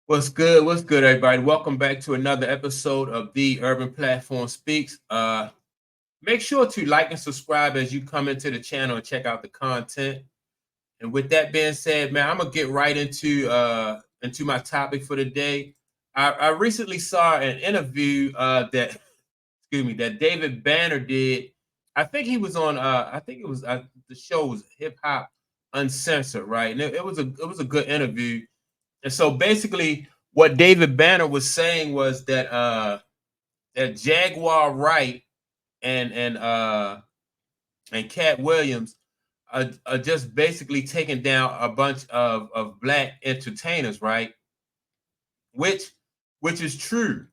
What's good? What's good, everybody? Welcome back to another episode of the Urban Platform Speaks. Make sure to like and subscribe as you come into the channel and check out the content. And with that being said, man, I'm gonna get right into my topic for the day. I recently saw an interview that that David Banner did. I think he was on. I think it was the show was Hip Hop Uncensored, right? And it was a good interview. And so basically, what David Banner was saying was that Jaguar Wright and and uh and Katt Williams are just basically taking down a bunch of black entertainers, right? Which which is true.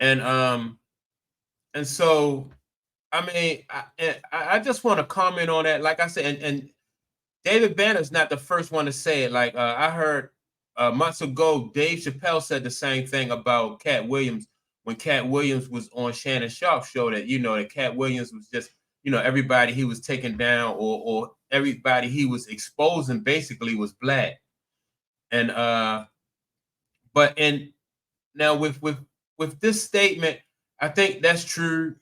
And and so I mean I just want to comment on that. Like I said, and David Banner's not the first one to say it. Like I heard months ago, Dave Chappelle said the same thing about Katt Williams when Katt Williams was on Shannon Sharp's show. That that Katt Williams was just everybody he was taking down or everybody he was exposing basically was black. And but and now with this statement, I think that's true.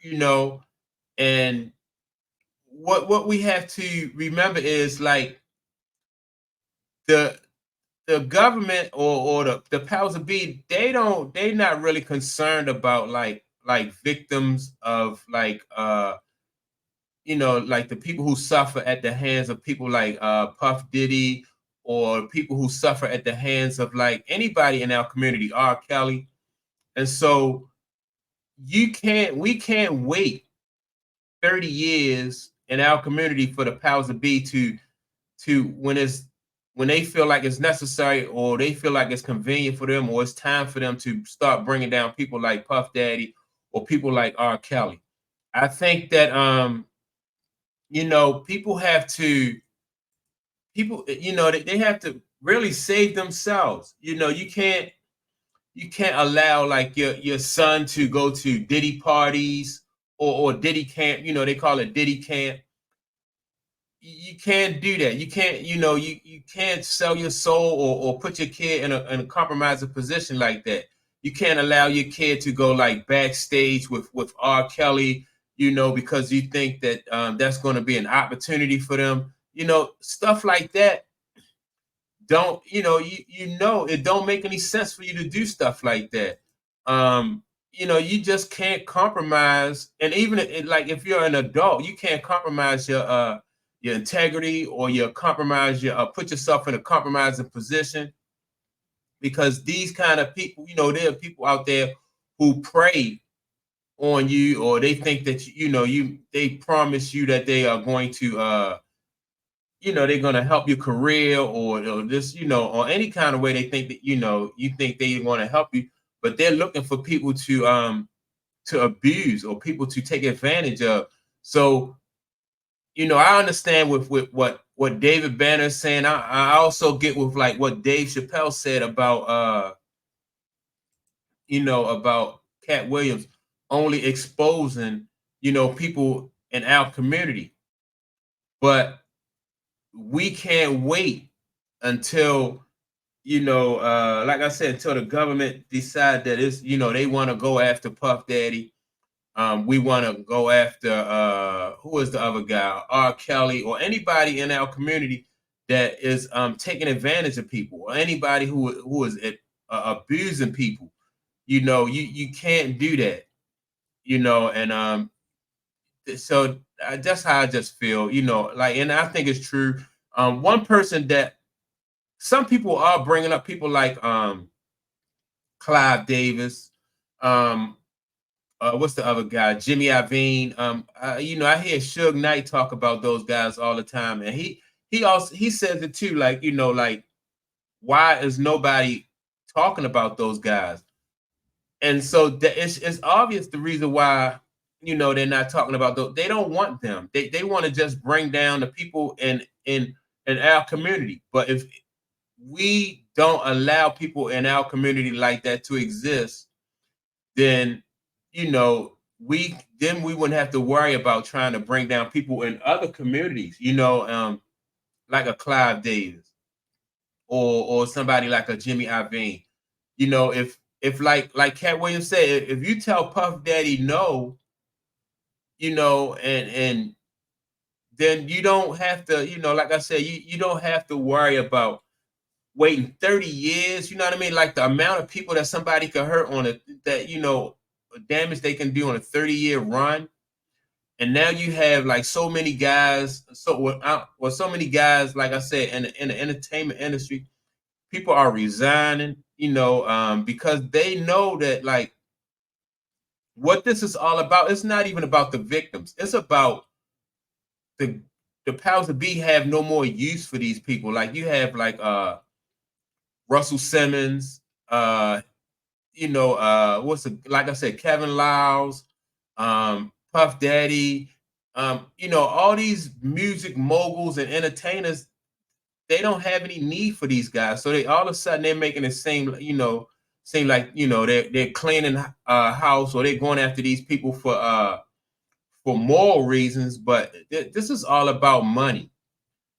And what we have to remember is like the the government or the powers that be, they not really concerned about like victims of like the people who suffer at the hands of people like Puff Diddy, or people who suffer at the hands of like anybody in our community, R. Kelly. And so we can't wait 30 years in our community for the powers that be to when they feel like it's necessary, or they feel like it's convenient for them, or it's time for them to start bringing down people like Puff Daddy or people like R. Kelly. I think that people have to they have to really save themselves. You can't allow like your son to go to Diddy parties or Diddy camp. They call it Diddy camp. You can't do that. You can't, you can't sell your soul or put your kid in a compromising position like that. You can't allow your kid to go like backstage with R. Kelly, because you think that that's going to be an opportunity for them. Stuff like that. Don't it don't make any sense for you to do stuff like that. You just can't compromise. And even like if you're an adult, you can't compromise your integrity, or you compromise your put yourself in a compromising position, because these kind of people, there are people out there who prey on you, or they think that they promise you that they are going to they're going to help your career, or this, or any kind of way they think that you think they want to help you, but they're looking for people to abuse, or people to take advantage of. So I understand with what David Banner is saying. I also get with like what Dave Chappelle said about Katt Williams only exposing people in our community. But we can't wait until like I said, until the government decide that it's they want to go after Puff Daddy. We want to go after who is the other guy, R. Kelly, or anybody in our community that is taking advantage of people, or anybody who is abusing people. You can't do that. And so that's how I just feel. Like, and I think it's true. One person that some people are bringing up, people like Clive Davis, what's the other guy? Jimmy Iovine. I hear Suge Knight talk about those guys all the time, and he says it too. Like, like, why is nobody talking about those guys? And so it's obvious the reason why they're not talking about those. They don't want them. They want to just bring down the people in our community. But if we don't allow people in our community like that to exist, then we wouldn't have to worry about trying to bring down people in other communities, like a Clive Davis or somebody like a Jimmy Iovine. if like Cat Williams said, if you tell Puff Daddy no, and then you don't have to, like I said, you don't have to worry about waiting 30 years. You know what I mean? Like the amount of people that somebody could hurt on it, that damage they can do on a 30-year run. And now you have like so many guys, so many guys, like I said, in the entertainment industry, people are resigning, because they know that like what this is all about. It's not even about the victims. It's about the powers that be have no more use for these people. Like you have like Russell Simmons, like I said, Kevin Lyles, Puff Daddy, all these music moguls and entertainers, they don't have any need for these guys. So they all of a sudden they're making it seem like they're cleaning house, or they're going after these people for moral reasons. But this is all about money.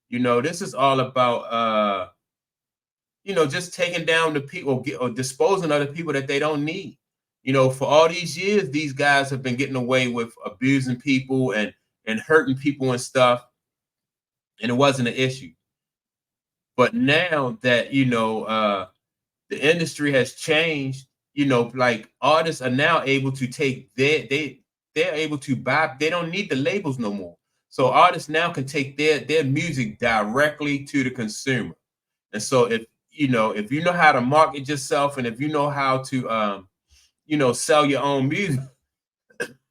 This is all about just taking down the people, or disposing of the people that they don't need. For all these years, these guys have been getting away with abusing people and hurting people and stuff, and it wasn't an issue. But now that the industry has changed, like artists are now able to take they're able to buy. They don't need the labels no more. So artists now can take their music directly to the consumer. And so if you know how to market yourself, and if you know how to sell your own music,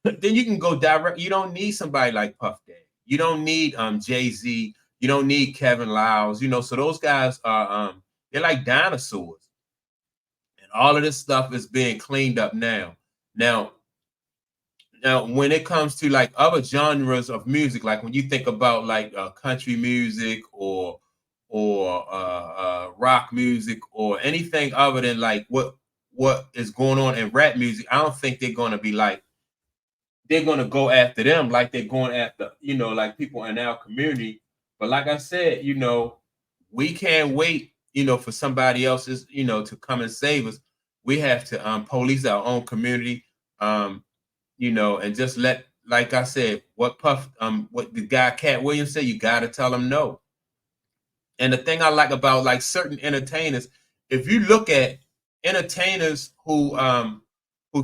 then you can go direct. You don't need somebody like Puff Daddy. You don't need Jay-Z. You don't need Kevin Lyles. So those guys are they're like dinosaurs. And all of this stuff is being cleaned up now. Now, when it comes to like other genres of music, like when you think about like country music or rock music, or anything other than like what is going on in rap music, I don't think they're going to be like, they're going to go after them like they're going after like people in our community. But like I said, we can't wait for somebody else's to come and save us. We have to police our own community, and just let, like I said, what the guy Cat Williams said, you got to tell them no. And the thing I like about like certain entertainers, if you look at entertainers who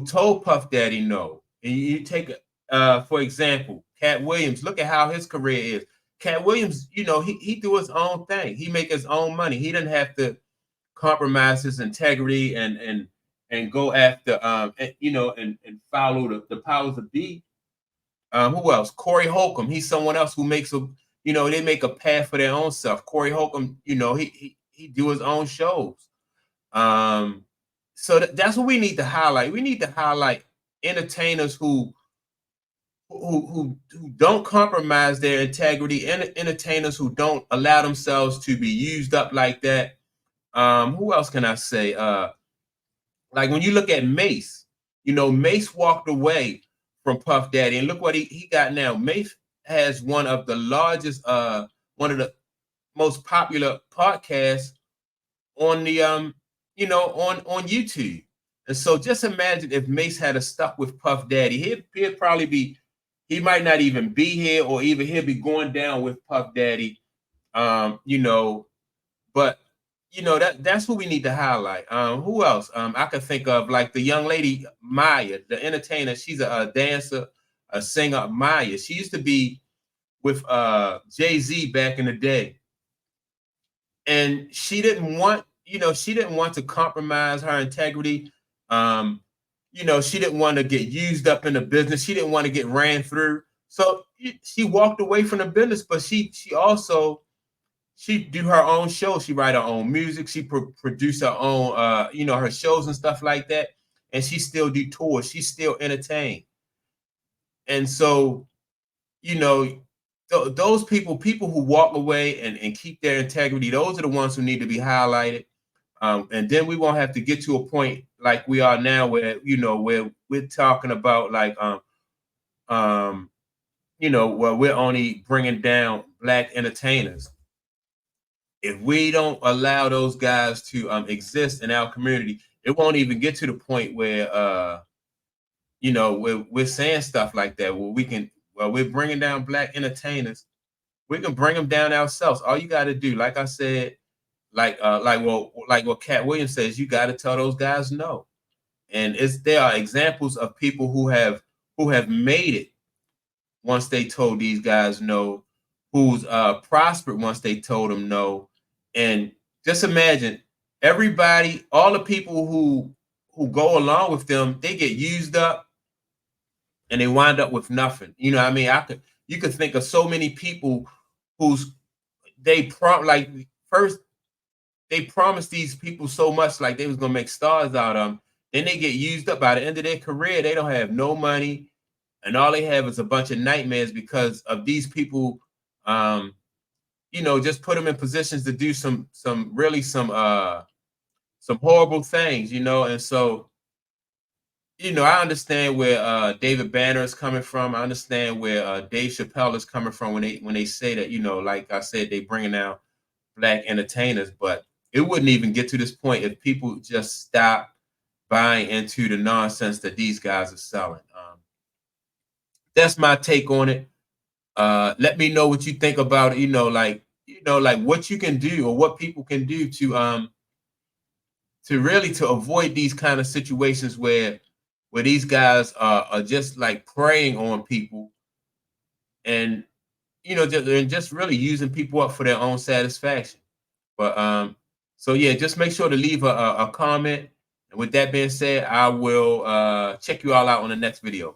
told Puff Daddy no, and you take for example, Cat Williams, look at how his career is. Cat Williams, he do his own thing. He make his own money. He didn't have to compromise his integrity and go after and follow the powers of be. Who else? Corey Holcomb. He's someone else who makes they make a path for their own self. Corey Holcomb, he do his own shows. So that's what we need to highlight. We need to highlight entertainers who don't compromise their integrity, and entertainers who don't allow themselves to be used up like that. Who else can I say? Like when you look at Mace, Mace walked away from Puff Daddy, and look what he got now. Mace has one of the largest, one of the most popular podcasts on the on YouTube. And so just imagine if Mace had a stuck with Puff Daddy, he'd probably be, he might not even be here, or even he'll be going down with Puff Daddy. But that's who we need to highlight. Who else? I could think of like the young lady Maya, the entertainer. She's a dancer, a singer. Maya. She used to be with Jay-Z back in the day, and she didn't want to compromise her integrity. She didn't want to get used up in the business. She didn't want to get ran through. So she walked away from the business, but she also she do her own show. She write her own music. She produce her own, her shows and stuff like that. And she still do tours. She still entertain. And so, those people who walk away and keep their integrity, those are the ones who need to be highlighted. And then we won't have to get to a point like we are now, where where we're talking about like where we're only bringing down Black entertainers. if we don't allow those guys to exist in our community, it won't even get to the point where we're saying stuff like that. We're bringing down black entertainers. We can bring them down ourselves. All you got to do, like I said, like what Katt Williams says, you got to tell those guys no. And there are examples of people who have made it once they told these guys no, who's prospered once they told them no. And just imagine everybody, all the people who go along with them, they get used up and they wind up with nothing. You know what I mean? You could think of so many people who's first they promised these people so much, like they was gonna make stars out of them. Then they get used up. By the end of their career, they don't have no money, and all they have is a bunch of nightmares because of these people. Just put them in positions to do some horrible things. And so I understand where David Banner is coming from. I understand where Dave Chappelle is coming from when they say that, like I said, they bringing out black entertainers, but it wouldn't even get to this point if people just stop buying into the nonsense that these guys are selling. That's my take on it. Let me know what you think about it. Like what you can do or what people can do to really to avoid these kind of situations where these guys are just like preying on people and just really using people up for their own satisfaction. But so yeah, just make sure to leave a comment. And with that being said, I will check you all out on the next video.